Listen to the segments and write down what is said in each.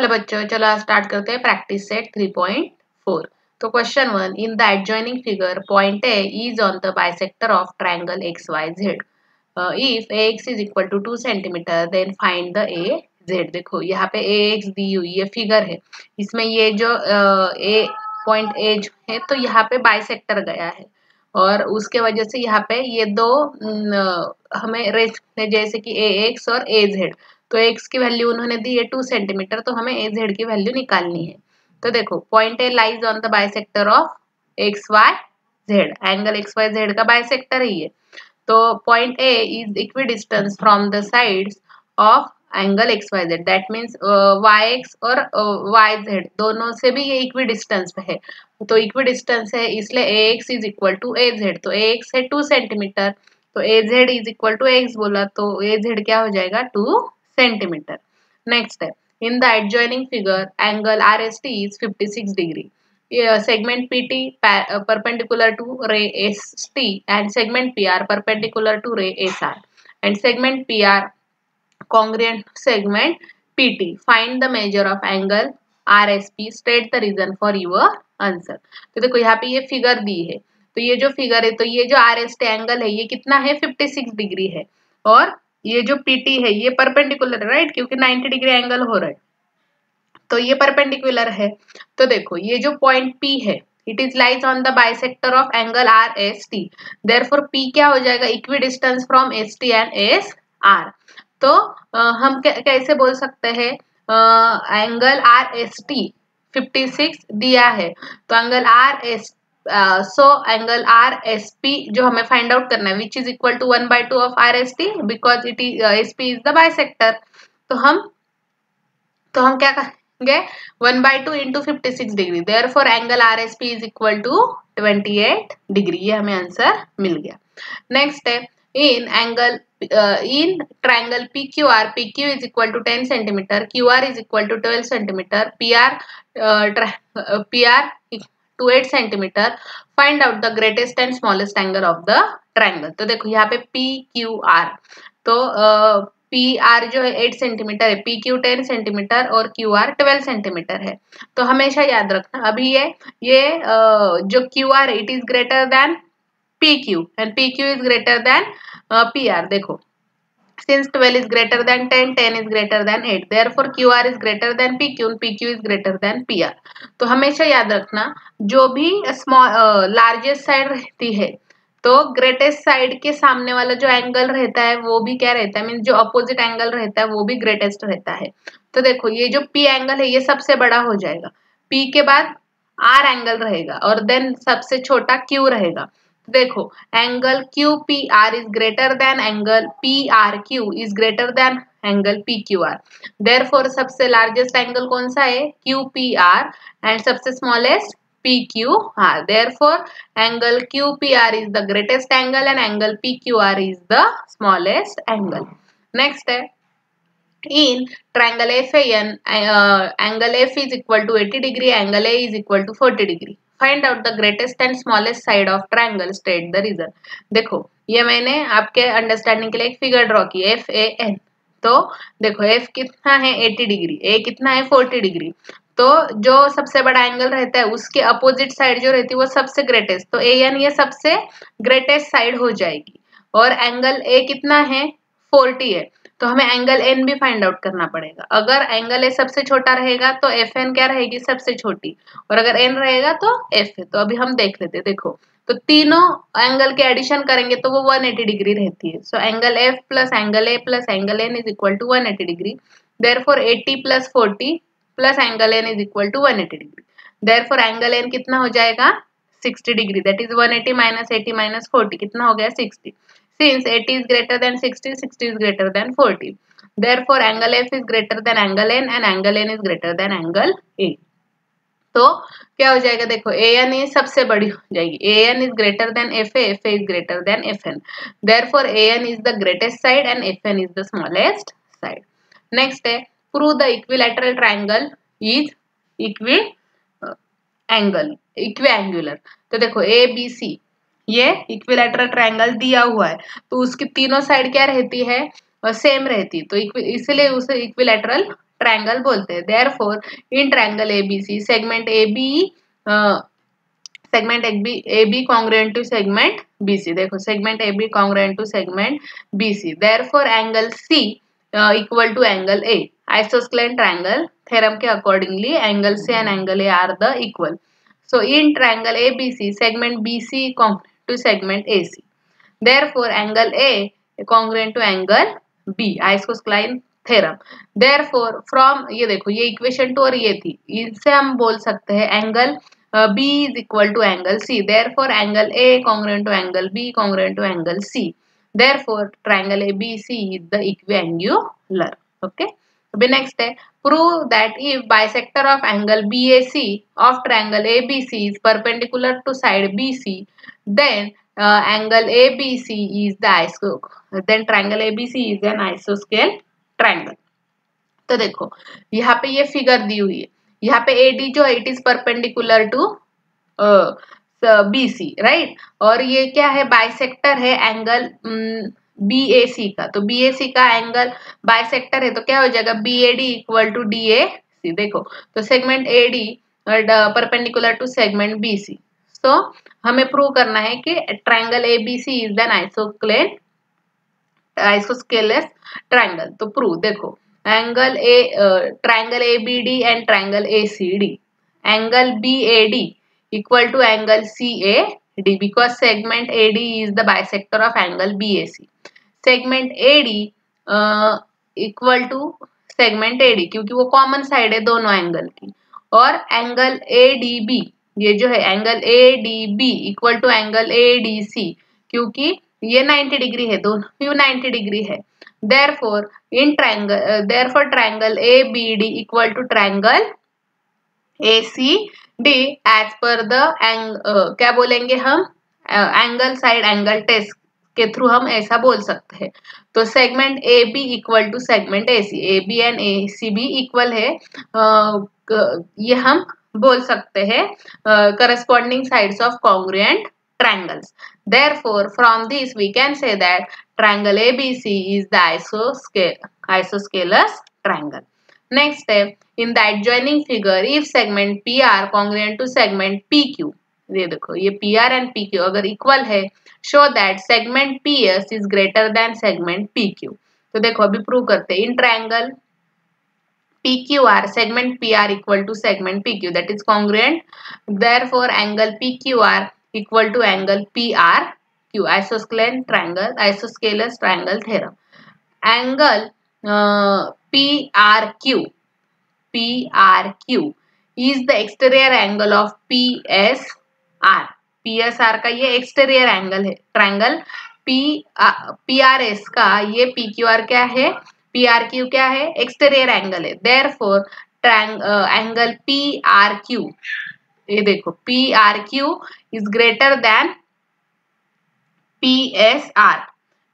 Hello बच्चों, चलो आज स्टार्ट करते हैं प्रैक्टिस सेट 3.4। तो question 1, in the adjoining figure point A is on the bisector of triangle X Y Z. If A X is equal to 2 centimetre then find the A Z. देखो यहाँ पे ए x दी हुई ये figure है, इसमें ये जो ए पॉइंट ए जो है तो यहाँ पे बाइसेक्टर गया है और उसके वजह से यहाँ पे ये दो हमें रेस जैसे कि ए एक्स और ए जेड। तो एक्स की वैल्यू उन्होंने दी है 2 सेंटीमीटर, तो हमें ए जेड की वैल्यू निकालनी है। तो देखो point A lies on the bisector of X Y Z, angle X Y Z का बाइसेक्टर ही है। तो point A is equidistance from the sides of angle X Y Z, that means Y X और Y Z दोनों से भी ये equi distance पे है। तो इक्वी डिस्टेंस है इसलिए A X is equal to A Z. तो ए एक्स है 2 सेंटीमीटर, तो A Z is equal to X बोला तो ए जेड क्या हो जाएगा 2 सेंटीमीटर। नेक्स्ट है, इन the adjoining figure angle R S T is 56 degree. Segment PT perpendicular to ray ST and segment PR perpendicular to ray SR and segment PR congruent segment PT. Find the measure of angle RSP. State the reason for your answer. तो देखो यहाँ पे ये figure दी है, तो ये जो figure है तो ये जो RST एंगल है ये कितना है 56 डिग्री है और ये जो PT है ये परपेंडिकुलर है, राइट, क्योंकि 90 डिग्री एंगल हो रहा है तो ये परपेंडिकुलर है। तो देखो ये जो पॉइंट P है it is lies on the bisector of angle R S T, therefore P क्या हो जाएगा equi distance from S T and S R. तो हम कैसे बोल सकते हैं एंगल आर एस टी 56 दिया है तो angle R S so angle R S P जो हमें फाइंड आउट करना है which is equal to 1/2 of R S T because it is S P is the bisector. तो हम क्या करेंगे 1/2 into 56 degree, therefore angle R S P is equal to 28 degree. ये हमें आंसर मिल गया। नेक्स्ट है in angle in triangle PQR, PQ is equal to 10 centimeter, QR is equal to 12 centimeter, PR to 8 centimeter. Find out the greatest and smallest angle of the triangle. तो देखो यहाँ पे PQR, तो PR जो है 8 centimetre है, PQ 10 centimetre और QR 12 centimetre है। तो हमेशा याद रखना अभी ये जो QR it is greater than PQ and PQ is greater than PR. देखो since 12 is greater than 10, 10 is greater than 8, therefore QR is greater than PQ and PQ is greater than PR. तो हमेशा याद रखना जो भी largest side रहती है तो ग्रेटेस्ट साइड के सामने वाला जो एंगल रहता है वो भी क्या रहता है, मीन जो अपोजिट एंगल रहता है वो भी ग्रेटेस्ट रहता है। तो देखो ये जो P एंगल है ये सबसे बड़ा हो जाएगा, P के बाद R एंगल रहेगा और देन सबसे छोटा Q रहेगा। देखो angle QPR is greater than angle PRQ is greater than angle PQR, therefore सबसे लार्जेस्ट एंगल कौन सा है QPR एंड सबसे smallest PQR, therefore angle QPR is the greatest angle and angle PQR is the smallest angle. Next है in triangle FAN angle F is equal to 80 degree, angle A is equal to 40 degree. Find out the greatest and smallest side of triangle, state the reason. देखो ये मैंने आपके understanding के लिए एक figure draw की FAN। तो देखो F कितना है 80 डिग्री, A कितना है 40 डिग्री। तो जो सबसे बड़ा एंगल रहता है उसके अपोजिट साइड जो रहती है वो सबसे ग्रेटेस्ट, तो AN ये सबसे ग्रेटेस्ट साइड हो जाएगी और एंगल A कितना है 40 है तो हमें एंगल N भी फाइंड आउट करना पड़ेगा। अगर एंगल A सबसे छोटा रहेगा तो FN क्या रहेगी सबसे छोटी और अगर N रहेगा तो F है। तो अभी हम देख लेते हैं। देखो तो तीनों एंगल के एडिशन करेंगे तो वो 180 डिग्री रहती है। So angle F plus angle A plus angle N is equal to 180 degree, therefore 80 plus 40 plus angle N is equal to 180 degree, therefore angle N कितना हो जाएगा 60 degree, that is 180 minus 80 minus 40 कितना हो गया 60। Since 80 is greater than 60, 60 is greater than 40. Therefore, angle F is greater than angle N and angle N is greater than angle A. तो क्या हो जाएगा देखो AN ये सबसे बड़ी हो जाएगी, AN is greater than FA, FA is greater than FN. Therefore, AN is the greatest side and FN is the smallest side. Next है prove the equilateral triangle is equiangular. तो देखो ABC ये equilateral triangle दिया हुआ है तो उसकी तीनों साइड क्या रहती है सेम रहती है, तो इसलिए उसे इक्विलैटरल ट्रायंगल बोलते हैं। Therefore in triangle ABC segment A B congruent to segment B C. देखो segment A B congruent to segment B C. Therefore angle C equal to angle A. Isosceles triangle theorem के accordingly angle C and angle A are the equal. So in triangle ABC, segment BC congruent to segment AC. Therefore, angle A congruent to angle B. Isosceles theorem. Therefore, from ये देखो ये equation 2 और ये थी, इनसे हम बोल सकते हैं angle B is equal to angle C. Therefore, angle A congruent to angle B congruent to angle C. Therefore, triangle ABC is the equiangular. Okay. अभी नेक्स्ट है prove that if bisector of angle BAC of triangle ABC is perpendicular to side BC, then angle ABC is then triangle ABC is an isoscale triangle. तो देखो यहाँ पे ये figure दी हुई है, यहाँ पे AD जो है it is perpendicular to BC, right. और ये क्या है, बाइसेक्टर है एंगल BAC का। तो BAC का एंगल बाइसेक्टर है तो क्या हो जाएगा, BAD इक्वल टू DAC। देखो तो segment AD perpendicular to segment BC। तो हमें प्रूव करना है कि triangle ABC is an isosceles triangle. तो प्रूव देखो angle triangle ABD and triangle ACD, angle BAD equal to angle CAD because segment AD is the bisector of angle BAC. Segment AD equal to segment AD क्योंकि वो common side है दोनों angle की। और angle ADB, ये जो है angle ADB equal to angle ADC क्योंकि ये 90 डिग्री है, दोनों व्यू 90 डिग्री है। Therefore triangle ABD equal to triangle ACD as per the क्या बोलेंगे हम, एंगल साइड एंगल टेस्ट के थ्रू हम ऐसा बोल सकते हैं। तो segment AB equal to segment AC, AB and ACB equal है, ये हम बोल सकते हैं corresponding sides of congruent triangles. Therefore, from this we can say that triangle ABC is the isosceles triangle. Next step, in the adjoining figure, if segment PR congruent to segment PQ, ये देखो ये PR and PQ अगर equal है, show that segment PS is greater than segment PQ. तो देखो अभी prove करते हैं, in triangle PQR segment PR equal to segment PQ, that is congruent. Therefore, angle PQR equal to angle PRQ, isosceles triangle theorem. Angle PRQ is the exterior angle of PSR. PSR का ये exterior angle है, triangle PRS का ये PQR क्या है, PRQ क्या है, exterior angle है। देयरफॉर एंगल PRQ, ये देखो PRQ is greater than PSR.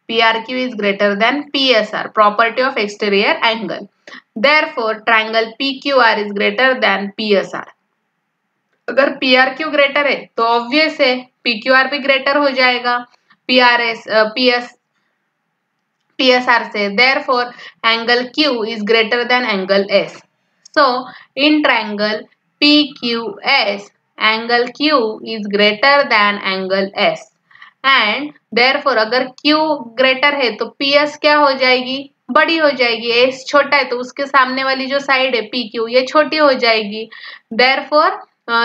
PRQ is greater than PSR, property of exterior angle. Therefore, triangle PQR is greater than PSR. अगर PRQ ग्रेटर है तो ऑब्वियस है PQR भी ग्रेटर हो जाएगा PSR से। Therefore, angle Q is greater than angle S. So, in triangle PQS, angle Q is greater than angle S. And therefore, अगर Q greater है तो PS क्या हो जाएगी, बड़ी हो जाएगी। S छोटा है तो उसके सामने वाली जो साइड है PQ ये छोटी हो जाएगी। Therefore,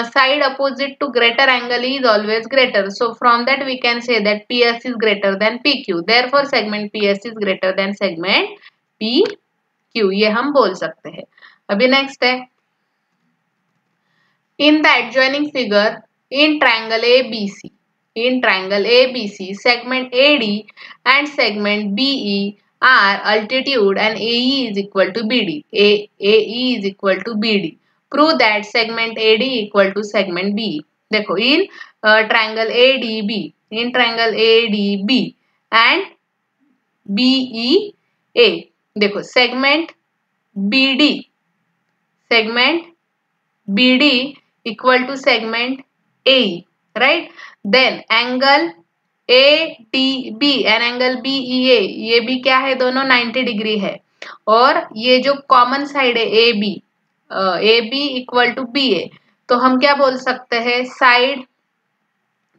side opposite to greater angle is always greater. So from that we can say that PS is greater than PQ. Therefore, segment PS is greater than segment PQ. ये हम बोल सकते हैं। अभी नेक्स्ट है, in the adjoining figure, in triangle ABC, segment AD and segment BE are altitude and AE is equal to BD. AE is equal to BD. Prove that segment AD equal to segment BE. देखो in triangle ADB and BEA, देखो segment BD equal to segment AE, right? Then angle ADB and angle BEA, ये भी क्या है, दोनों 90 degree है। और ये जो कॉमन साइड है A B equal to B A, तो हम क्या बोल सकते हैं साइड,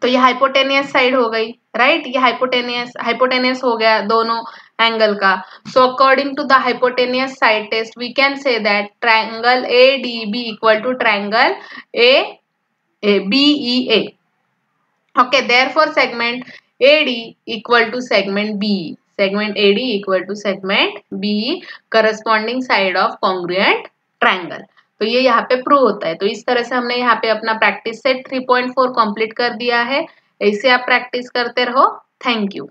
तो ये हाइपोटेनियस साइड हो गई, राइट, ये हाइपोटेनियस हो गया दोनों एंगल का। So according to the hypotenuse side test we can say that triangle A D B equal to triangle A B E A. Okay, therefore segment AD equal to segment BE. Segment AD equal to segment BE, corresponding side of congruent triangle. तो ये यहाँ पे prove होता है। तो इस तरह से हमने यहाँ पे अपना प्रैक्टिस सेट 3.4 कंप्लीट कर दिया है। ऐसे आप प्रैक्टिस करते रहो। Thank you.